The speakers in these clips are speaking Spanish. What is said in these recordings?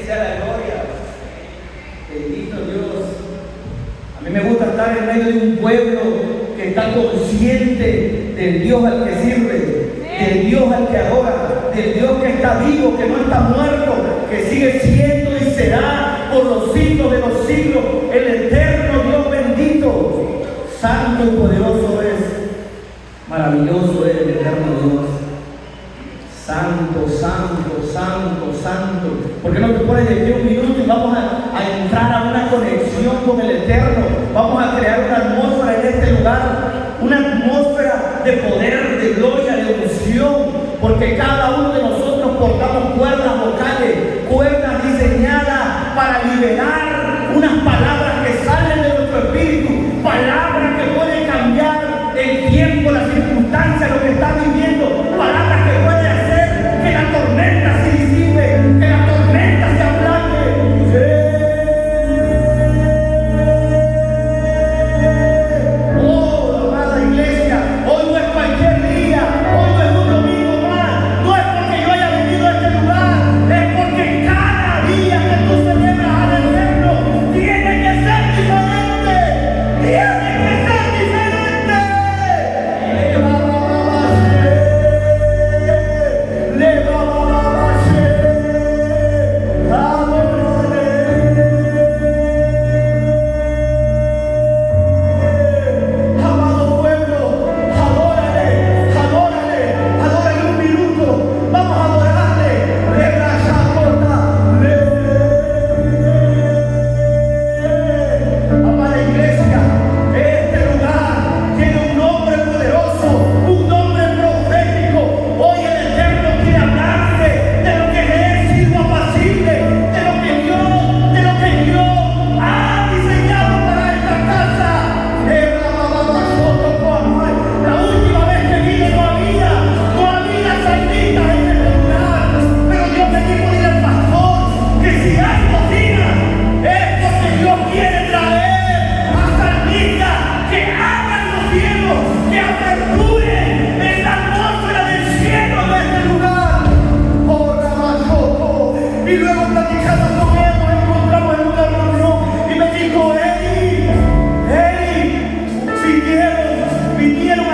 sea la gloria. Bendito Dios. A mí me gusta estar en medio de un pueblo que está consciente del Dios al que sirve, del Dios al que adora, del Dios que está vivo, que no está muerto, que sigue siendo y será por los siglos de los siglos, el eterno Dios bendito. Santo y poderoso es, maravilloso es el eterno Dios. Santo, santo, santo, santo. ¿Por qué no te pones de pie un minuto y vamos a entrar a una conexión con el Eterno? Vamos a crear una atmósfera en este lugar, una atmósfera de poder, de gloria, de unción, porque cada uno de nosotros portamos cuerdas vocales, cuerdas diseñadas para liberar unas palabras que salen de nuestro espíritu, palabras que pueden cambiar el tiempo, las circunstancias, lo que está viviendo, palabras que pueden hacer que la tormenta se disipe, que la tormenta se aplaque. Oh, amada iglesia, hoy no es cualquier día, hoy no es un domingo más, no es porque yo haya venido a este lugar, es porque cada día que tú celebras al Eterno tiene que ser diferente, tiene que ser diferente. Amado pueblo, adórale, adórale, adórale un minuto, vamos a adorarle. Amada iglesia, este lugar tiene un nombre poderoso, un nombre profético. Hoy el Eterno quiere hablarte de lo que le es sido apacible, de lo que Dios ha diseñado para esta casa. La última vez que vine no había salditas en este lugar, pero Dios me dijo, dile al pastor que si hay cocina es porque Dios quiere traer a salditas que abran los cielos, que aperturen esa atmósfera del cielo de este lugar. Oh, Ramazoto. Y luego platicando con él nos encontramos en una reunión y me dijo, vinieron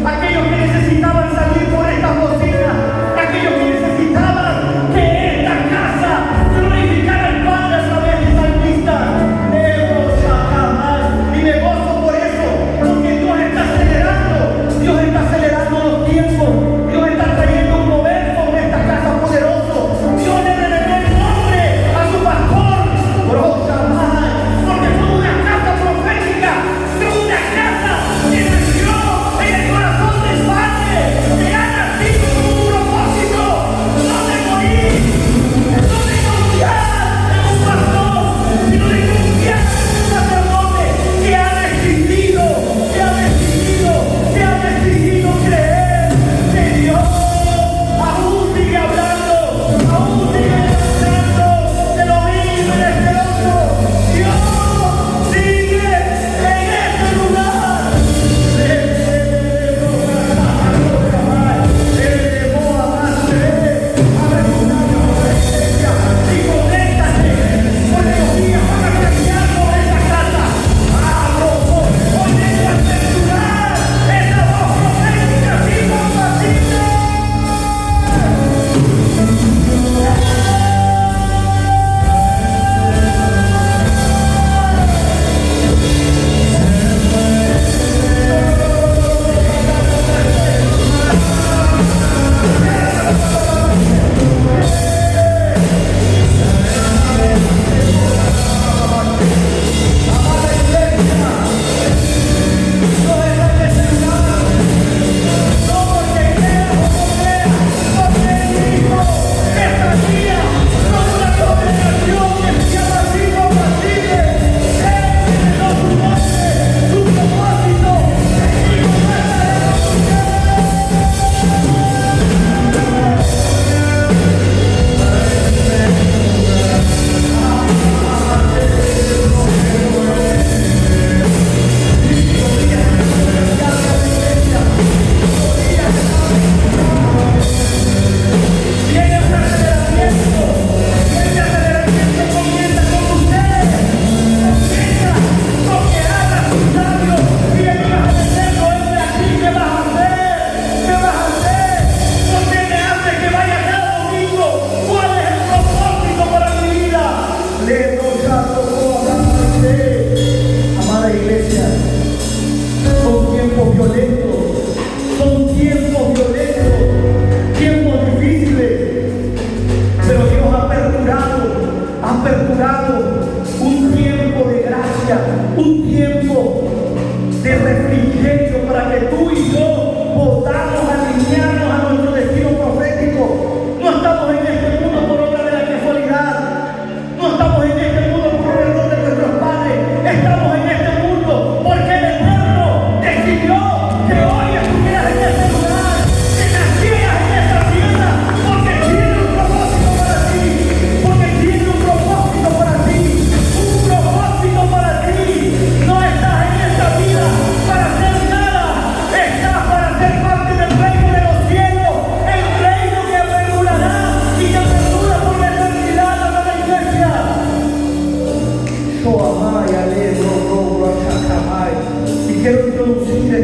aquellos que necesitaban salir por estas bocinas, aquellos que necesitaban que esta casa glorificara al Padre a través de salmistas. Y me gozo por eso, porque Dios está acelerando los tiempos, Dios está trayendo un mover sobre esta casa poderoso. Dios le reveló el nombre a su pastor,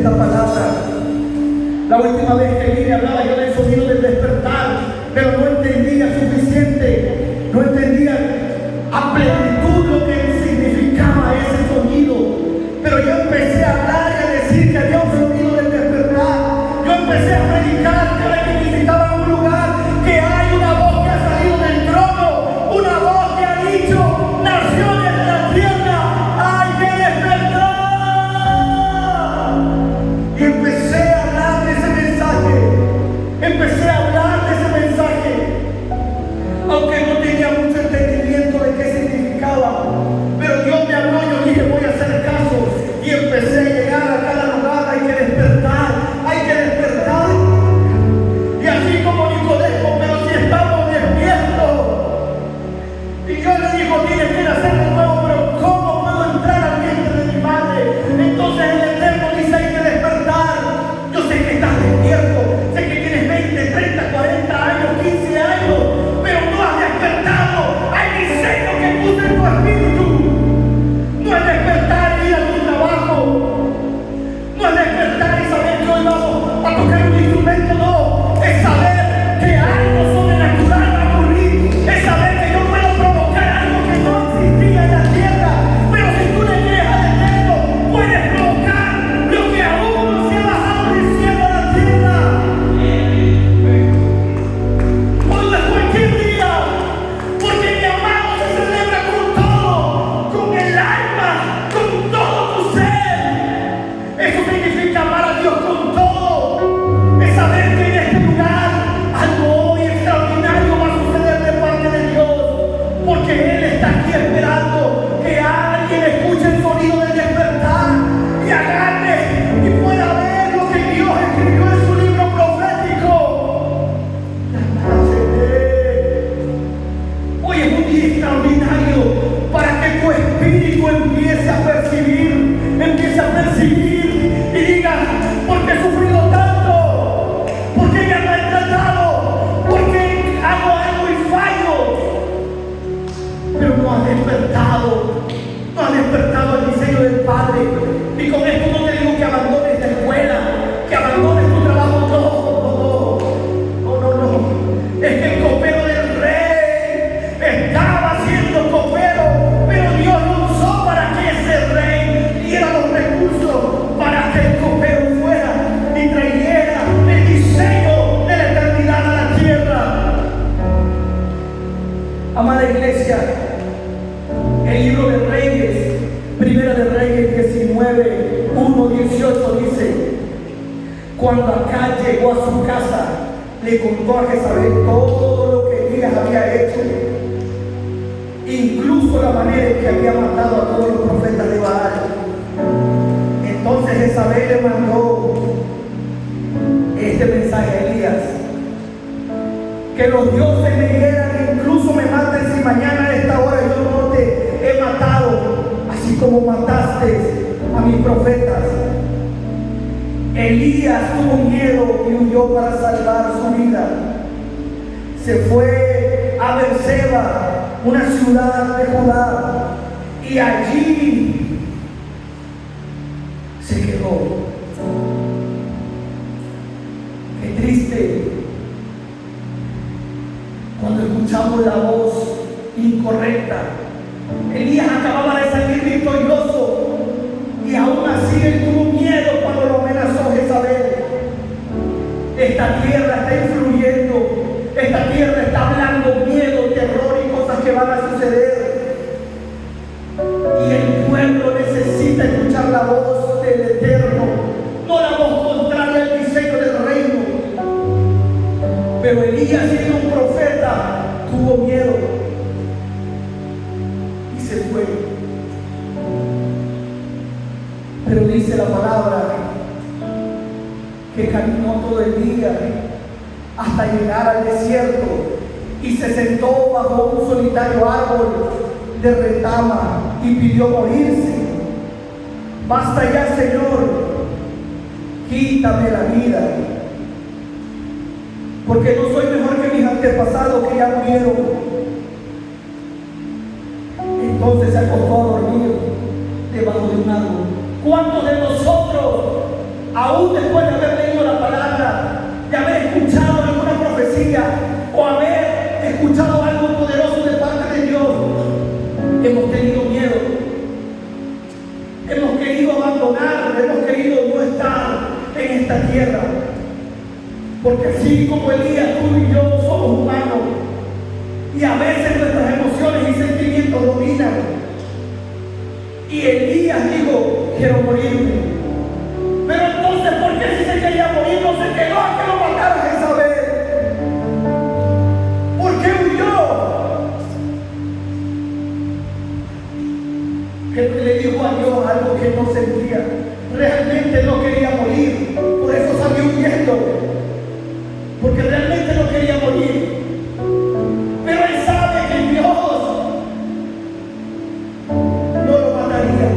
esta palabra. La última vez que vine hablaba yo del sonido del despertar, pero no entendía suficiente, no entendía a plenitud lo que significaba ese sonido. Pero yo empecé a hablar y a decir que había un sonido del despertar. Yo empecé a predicar que ahora que visitaba un lugar, que hay una voz que ha salido del trono, una voz que ha dicho: naciones de la tierra, hay que despertar. Y empecé a hablar de ese mensaje, empecé a hablar de ese mensaje, aunque no tenía mucho entendimiento de qué significaba. Pero Dios me habló, yo dije: voy a hacer caso. Y empecé a llegar a cada lugar: hay que despertar, hay que despertar. Y así como Nicodemo: pero si estamos despiertos. Y yo le digo: tienes que nacer de nuevo. Pero ¿cómo puedo entrar al vientre de mi madre? Entonces el Eterno dice: hay que despertar. Yo sé que estás despierto, sé que tienes 20, 30, 40 años, 15 años, pero no has despertado. Hay diseño que puse en tu espíritu. No es despertar y ir a tu trabajo, no es despertar y saber que hoy vamos a tocar un instrumento, no, es saber que algo sobrenatural va a ocurrir, es saber que yo puedo provocar algo que no existía en la tierra. Pero si tú le crees al Eterno, puedes provocar lo que aún no se ha bajado del cielo a la tierra. Hoy no es cualquier día, porque mi amado se celebra con todo, con el alma, con todo tu ser. Eso significa amar a Dios con todo. Es saber que en este lugar algo hoy extraordinario va a suceder de parte de Dios, porque Él está aquí esperando que alguien escuche el sonido del despertar y agarre y pueda ver lo que Dios escribió en su libro profético. Hoy es un día extraordinario para que tu espíritu empiece a percibir y diga: ¿por qué he sufrido tanto? ¿Por qué me han maltratado? ¿Por qué hago algo y fallo? Pero no has despertado, no has despertado el diseño del Padre. Y con esto no te digo que abandones la escuela, que abandones tu trabajo, no. Es que el copero del rey estaba siendo copero, pero Dios lo usó para que ese rey diera los recursos para que el copero fuera y trayera el diseño de la eternidad a la tierra. Amada iglesia, el libro de Reyes, Primera de Reyes 19, 1, 18 dice: cuando Acab llegó a su casa, le contó a Jezabel todo lo que Elías había hecho, incluso la manera en que había matado a todos los profetas de Baal. Entonces Jezabel le mandó este mensaje a Elías: que los dioses me hieran, incluso me maten, si mañana a esta hora yo no te he matado, así como mataste a mis profetas. Elías tuvo miedo y huyó para salvar su vida. Se fue a Beerseba, una ciudad de Judá, y allí se quedó. Qué triste cuando escuchamos la voz incorrecta. Elías acababa de salir victorioso y aún así él tuvo miedo cuando lo amenazó Jezabel. Esta tierra está influyendo, esta tierra está hablando miedo, terror y cosas que van a suceder. Y el pueblo necesita escuchar la voz del Eterno, no la voz contraria al diseño del reino. Pero Elías, siendo un profeta, tuvo miedo y se fue. Pero dice la palabra que caminó todo el día hasta llegar al desierto y se sentó bajo un solitario árbol de retama y pidió morirse. Basta ya, Señor, quítame la vida, porque no soy mejor que mis antepasados que ya murieron. Entonces se acostó a dormir debajo de un árbol. ¿Cuántos de nosotros aún después de haber leído la palabra, de haber escuchado alguna profecía o haber escuchado algo poderoso de parte de Dios, hemos tenido miedo, hemos querido abandonar, hemos querido no estar en esta tierra, porque así como Elías, tú y yo somos humanos y a veces nuestras emociones y sentimientos dominan. Y Elías dijo: quiero morirme. Pero entonces, ¿por qué si se quería morir no se quedó a que lo matara a Jezabel? ¿Por qué huyó? Él le dijo a Dios algo que no sentía. Realmente no quería morir, por eso salió huyendo, porque realmente no quería morir. Pero él sabe que Dios no lo mataría.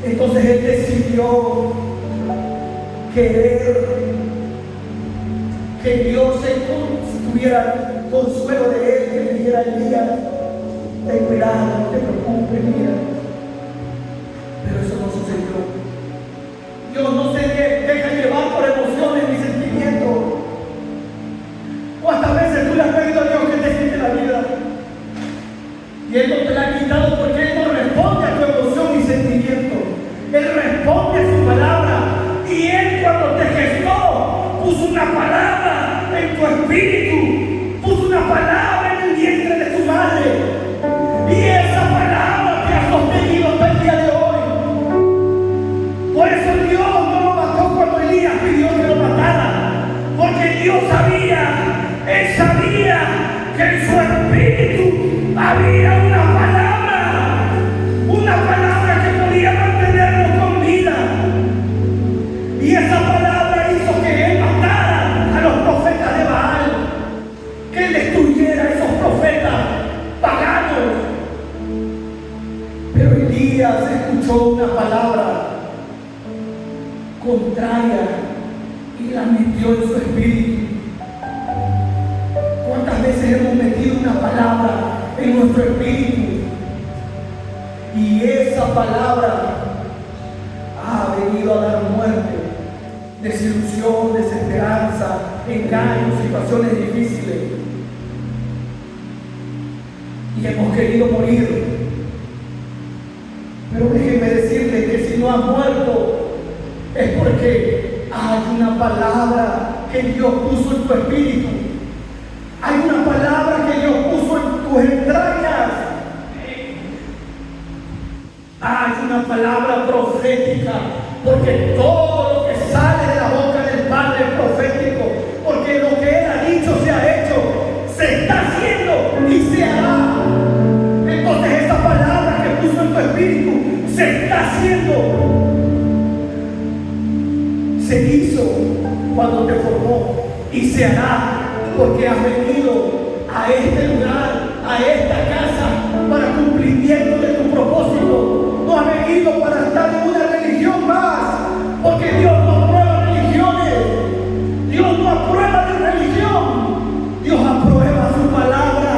Entonces él decidió querer que Dios tuviera consuelo de él, que le dijera: Elías, ten cuidado, no te preocupes, mira. Pero eso no sucedió. Dios no se deja llevar por emociones ni sentimientos. ¿Cuántas veces tú le has pedido a Dios que te quite la vida? Y Él no te la ha quitado porque Él no responde a tu emoción y sentimiento. Él responde a su palabra. Y Él, cuando te gestó, puso una palabra en tu espíritu, puso una palabra en el vientre de tu madre. Y esa palabra te ha sostenido hasta el día de hoy. Por eso Dios no lo mató cuando Elías pidió que lo matara, porque Dios sabía, Él sabía que en su espíritu había una palabra que podía mantenerlo con vida. Y esa palabra hizo que Él matara a los profetas de Baal, que Él destruyera a esos profetas paganos. Pero Elías escuchó una palabra contraria y la metió en su espíritu. ¿Cuántas veces hemos metido una palabra en nuestro espíritu? Y esa palabra ha venido a dar muerte, desilusión, desesperanza, engaños, situaciones difíciles. Y hemos querido morir. Pero déjenme decirles que si no has muerto, es porque hay una palabra que Dios puso en tu espíritu. Hay una palabra que Dios puso en tus entrañas. Hay una palabra profética, porque todo lo que sale de la boca del Padre es profético, porque lo que Él ha dicho se ha hecho, se está haciendo y se hará. Entonces esa palabra que puso en tu espíritu se está haciendo. Se hizo cuando te formó y se hará porque has venido a este lugar, a esta casa, para cumplimiento de tu propósito. No has venido para estar en una religión más, porque Dios no aprueba religiones. Dios no aprueba de religión. Dios aprueba su palabra.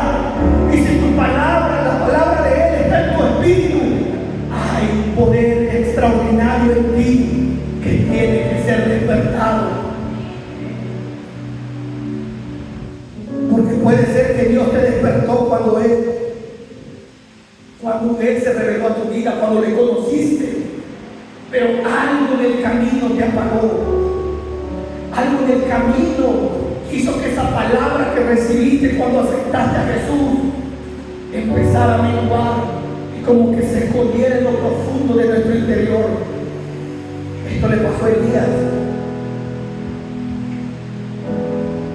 Y si tu palabra, la palabra de Él está en tu espíritu, hay un poder extraordinario en ti que tiene que ser despertado. Porque puede ser que Dios te despertó cuando Él se reveló a tu vida, cuando le conociste. Pero algo en el camino te apagó. Algo en el camino hizo que esa palabra que recibiste cuando aceptaste a Jesús empezara a menguar y como que se escondiera en lo profundo de nuestro interior. Esto le pasó a Elías.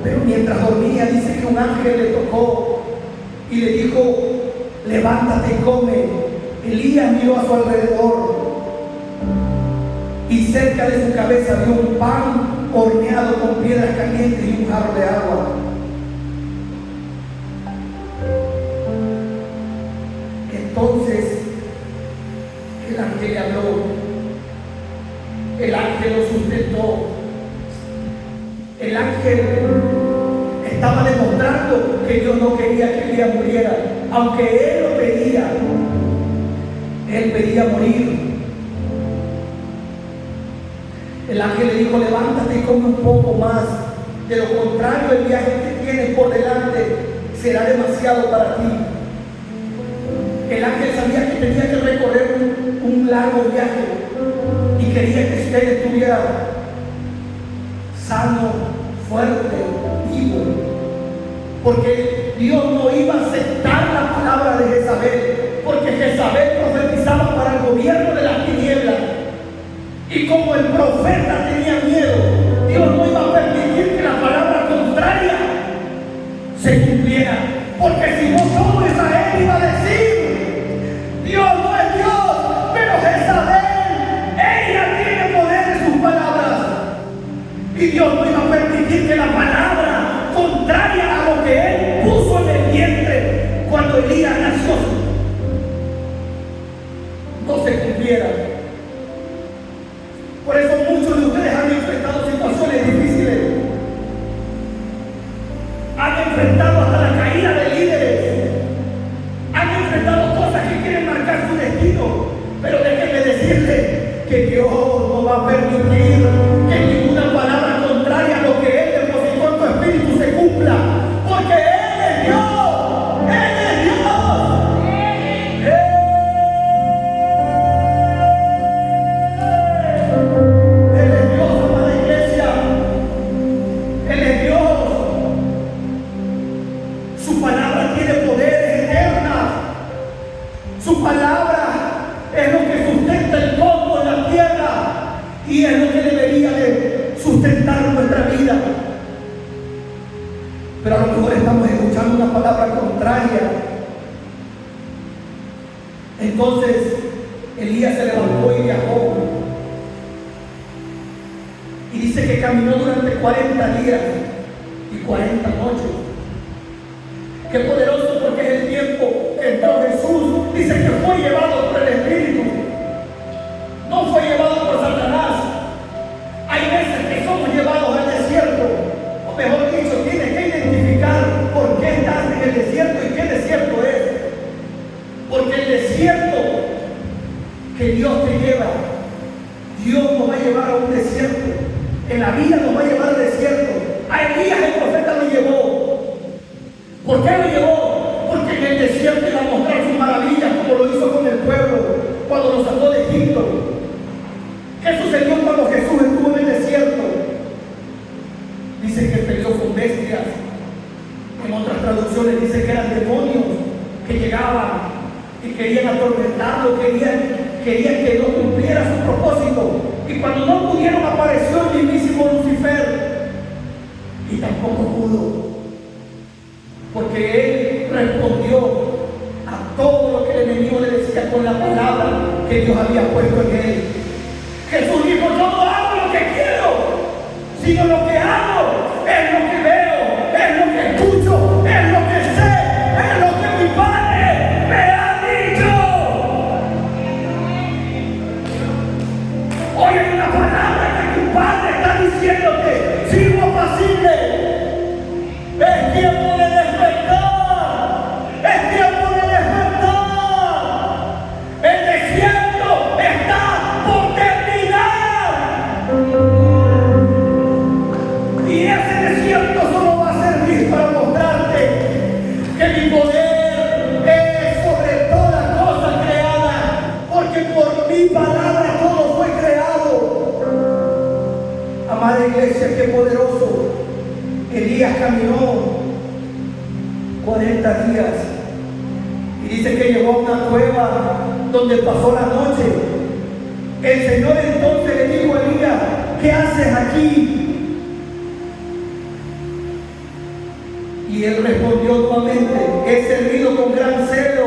Pero mientras dormía, dice que un ángel le tocó y le dijo: levántate y come. Elías miró a su alrededor y cerca de su cabeza vio un pan horneado con piedras calientes y un jarro de agua. Entonces el ángel le habló, el ángel lo sustentó. El ángel estaba demostrando que Dios no quería que Elías muriera, aunque él lo pedía. Él pedía morir. El ángel le dijo: levántate y come un poco más. De lo contrario, el viaje que tienes por delante será demasiado para ti. El ángel sabía que tenía que recorrer un largo viaje y quería que usted estuviera sano, fuerte, vivo. Porque Dios no iba a aceptar la palabra de Jezabel, porque Jezabel profetizaba para el gobierno de las tinieblas. Y como el profeta tenía miedo, Dios no iba a permitir que la palabra contraria se cumpliera. Porque si no, todo Israel iba a decir: Dios no es Dios, pero Jezabel, ella tiene poder en sus palabras. Y Dios no iba a permitir que la palabra contraria a lo que Él puso en el vientre cuando Elías nació no se cumpliera. Por eso muchos de ustedes han enfrentado situaciones difíciles. Han enfrentado hasta la caída de líderes. Han enfrentado cosas que quieren marcar su destino. Pero déjenme decirles que Dios no va a permitir que ninguna palabra contraria a lo que Él depositó en tu espíritu se cumpla. Porque Él es Dios. Él es Dios. Su palabra es lo que sustenta el cosmos, la tierra, y es lo que debería de sustentar nuestra vida. Pero a lo mejor estamos escuchando una palabra contraria. Entonces Elías se levantó y viajó. Y dice que caminó durante 40 días y 40 noches. Qué poderoso, porque es el tiempo que entró Jesús. Dice que fue llevado por el Espíritu. No fue llevado por Satanás. Hay veces que somos llevados al desierto. O mejor dicho, tienes que identificar por qué estás en el desierto y qué desierto es. Porque el desierto que Dios te lleva, Dios nos va a llevar a un desierto. En la vida nos va a llevar al desierto. A Elías el profeta lo llevó. ¿Por qué lo llevó? Porque en el desierto iba a mostrar sus maravillas, como lo hizo con el pueblo cuando lo sacó de Egipto. ¿Qué sucedió cuando Jesús estuvo en el desierto? Dice que peleó con bestias. En otras traducciones dice que eran demonios que llegaban y querían atormentarlo, querían que no cumpliera su propósito. Y cuando no pudieron, apareció el mismísimo Lucifer y tampoco pudo. Porque él respondió a todo lo que el enemigo le decía con la palabra que Dios había puesto en él. Jesús dijo: yo no hago lo que quiero, sino lo que hago es lo que veo, es lo que escucho, es lo que sé, es lo que mi Padre me ha dicho. Hoy hay una palabra que tu Padre está diciéndote: sirvo apacible. Es tiempo de despertar. Es tiempo de despertar. El desierto está por terminar. Y ese desierto solo va a servir para mostrarte que mi poder es sobre toda cosa creada. Porque por mi palabra todo fue creado. Amada iglesia, qué poderoso. Elías caminó 40 días y dice que llegó a una cueva donde pasó la noche. El Señor entonces le dijo a Elías: ¿qué haces aquí? Y él respondió nuevamente: he servido con gran celo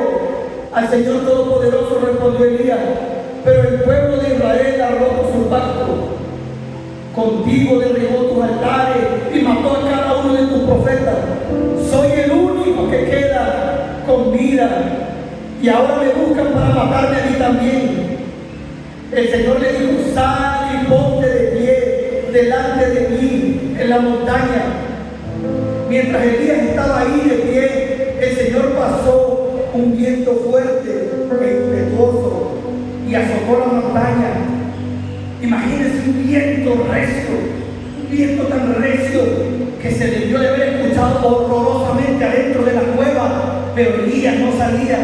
al Señor Todopoderoso. Respondió Elías: pero el pueblo de Israel ha roto su pacto. Contigo derribó tus altares y mató a cada uno de tus profetas. Soy el único que queda con vida y ahora me buscan para matarme a mí también. El Señor le dijo: sal y ponte de pie delante de mí en la montaña. Mientras Elías estaba ahí de pie, el Señor pasó un viento fuerte e impetuoso y azotó la montaña. Imagínense un viento recio, un viento tan recio que se debió de haber escuchado horrorosamente adentro de la cueva, pero Elías no salía,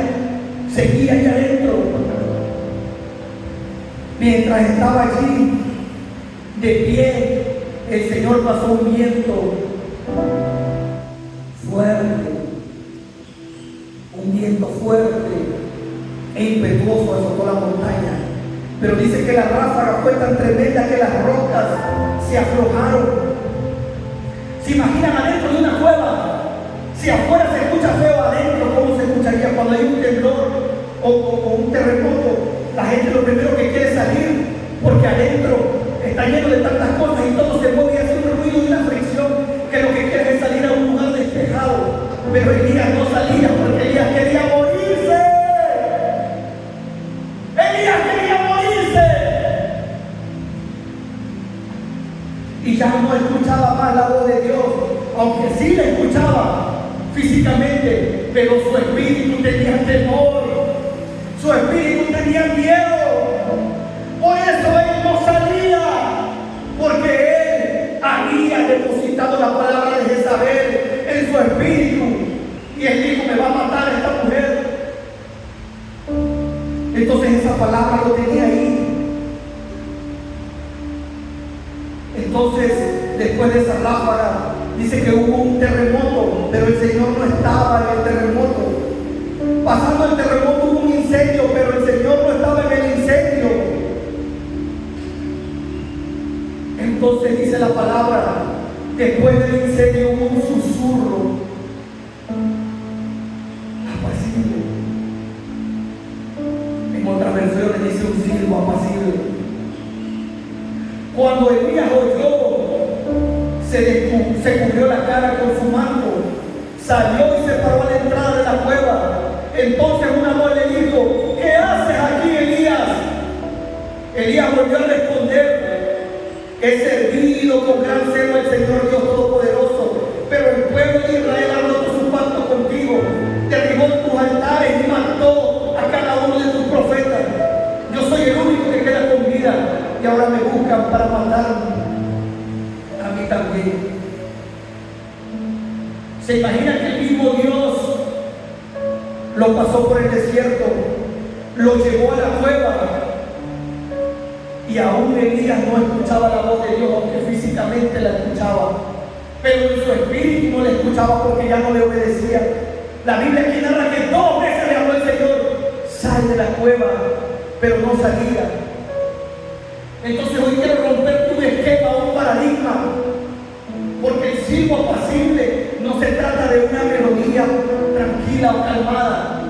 seguía ahí adentro. Mientras estaba allí, de pie, el Señor pasó un viento fuerte, un viento fuerte e impetuoso azotó la montaña. Pero dice que la ráfaga fue tan tremenda que las rocas se aflojaron. ¿Se imaginan adentro de una cueva? Si afuera se escucha feo, adentro, ¿cómo se escucharía cuando hay un temblor o un terremoto? La gente lo primero que quiere es salir, porque adentro está lleno de tantas cosas y todo se mueve y hace un ruido y una fricción que lo que quiere es salir a un lugar despejado. Pero Elías no salía porque Elías quería morirse. Elías quería morirse. Y ya no escuchaba más la voz de Dios, aunque sí la escuchaba físicamente, pero su espíritu tenía temor, su espíritu tenía miedo. Por eso él no salía, porque él había depositado la palabra de Jezabel en su espíritu, y él dijo: me va a matar esta mujer. Entonces esa palabra lo tenía ahí. Entonces, después de esa ráfaga, dice que hubo un terremoto, pero el Señor no estaba en el terremoto. Pasando el terremoto hubo un incendio, pero el Señor no estaba en el incendio. Entonces dice la palabra, después del incendio hubo un susurro apacible. En otras versiones dice un silbo apacible. Cuando Elías oyó, se cubrió la cara con su manto, salió y se paró a la entrada de la cueva. Entonces una voz le dijo: ¿qué haces aquí, Elías? Elías volvió a responder: he servido con gran celo al Señor Dios Todopoderoso, pero el pueblo de Israel ha roto su pacto contigo, derribó tus altares y mató a cada uno de tus profetas. Yo soy el único que queda con vida y ahora me buscan para matarme a mí también. ¿Se imagina que el mismo Dios lo pasó por el desierto, lo llevó a la cueva, y aún Elías no escuchaba la voz de Dios, aunque físicamente la escuchaba, pero en su espíritu no la escuchaba porque ya no le obedecía? La Biblia aquí narra que 2 veces le habló el Señor: sal de la cueva, pero no salía. Entonces hoy quiero romper un esquema, un paradigma, porque el silbo apacible no se trata de una melodía tranquila o calmada,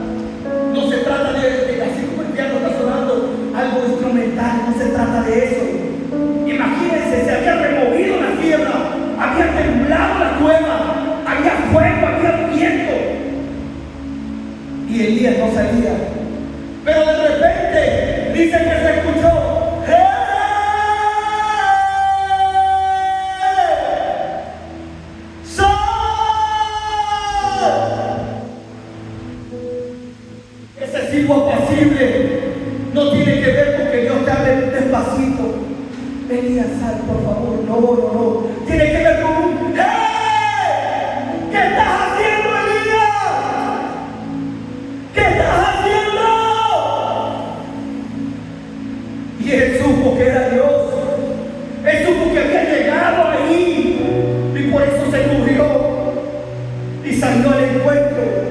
no se trata de así como el piano está sonando, algo instrumental, no se trata de eso. Imagínense, se había removido la tierra, había temblado la cueva, había fuego, había viento, y Elías no salía. Pero de repente dice que se escuchó: apacible no tiene que ver con que Dios te hable despacito. Elías, sal, por favor. No. Tiene que ver con un: ¡hey! ¿Qué estás haciendo, Elías? ¿Qué estás haciendo? Y él supo que era Dios. Él supo que había llegado ahí, y por eso se cubrió y salió al encuentro.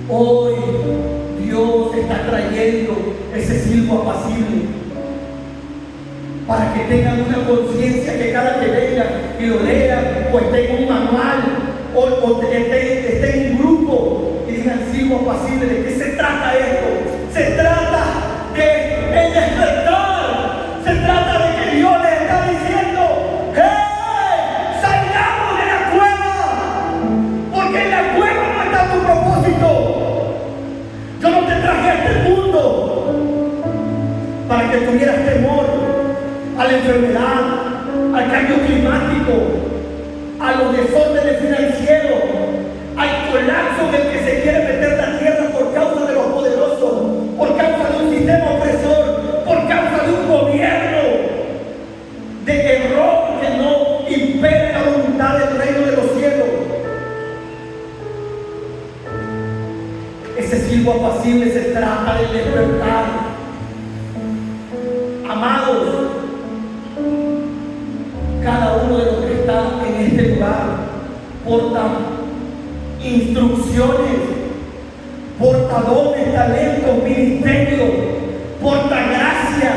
Hoy Dios está trayendo ese silbo apacible para que tengan una conciencia, que cada que vengan y lo lean, o esté en un manual, o esté en un grupo y digan: silbo apacible. ¿De qué se trata esto? Se trata de el despertar, se trata de que Dios les está diciendo: ¡hey! ¡Salgamos de la cueva! Porque en la cueva no está tu propósito. Yo no te traje a este mundo para que tuvieras temor a la enfermedad, al cambio climático, a los desórdenes financieros. Hay colapso en el que se quiere meter la tierra por causa de los poderosos, por causa de un sistema opresor, por causa de un gobierno de error que no impera la voluntad del reino de los cielos. Ese silbo apacible se trata de despertar. Amados, cada uno de los que está en este lugar porta instrucciones, porta dones, talentos, ministerios, porta gracia,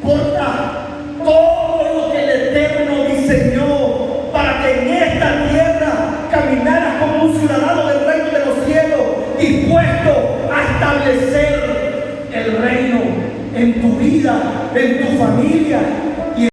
porta todo lo que el Eterno diseñó para que en esta tierra caminaras como un ciudadano del reino de los cielos, dispuesto a establecer el reino en tu vida, en tu familia,